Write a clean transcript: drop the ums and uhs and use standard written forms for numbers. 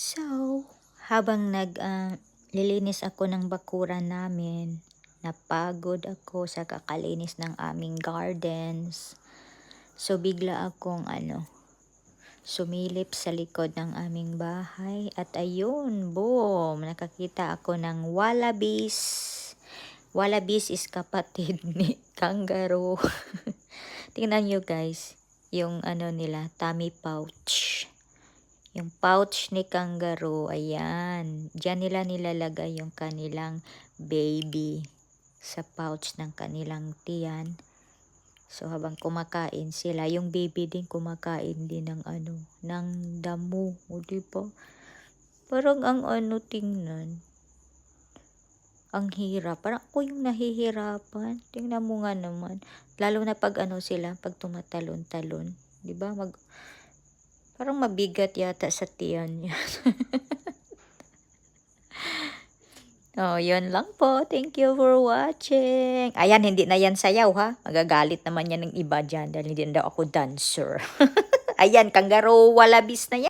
So, habang lilinis ako ng bakuran namin, napagod ako sa kakalinis ng aming gardens. So, bigla akong sumilip sa likod ng aming bahay at ayun, boom, nakakita ako ng wallabies. Wallabies is kapatid ni kangaroo. Tingnan nyo guys, yung nila, tummy pouch. Yung pouch ni kangaroo, ayan. Diyan nila nilalagay yung kanilang baby sa pouch ng kanilang tiyan. So habang kumakain sila, yung baby din kumakain din ng ng damo, o di ba? Parang ang tingnan. Ang hirap. Parang ako yung nahihirapan. Tingnan mo nga naman. Lalo na pag sila, pag tumatalon-talon, 'di ba? Parang mabigat yata sa tiyan niya. Oh, yun lang po. Thank you for watching. Ayan, hindi na yan sayaw ha. Magagalit naman yan ng iba dyan dahil hindi na daw ako dancer. Ayan, kangaroo wallabies na yan.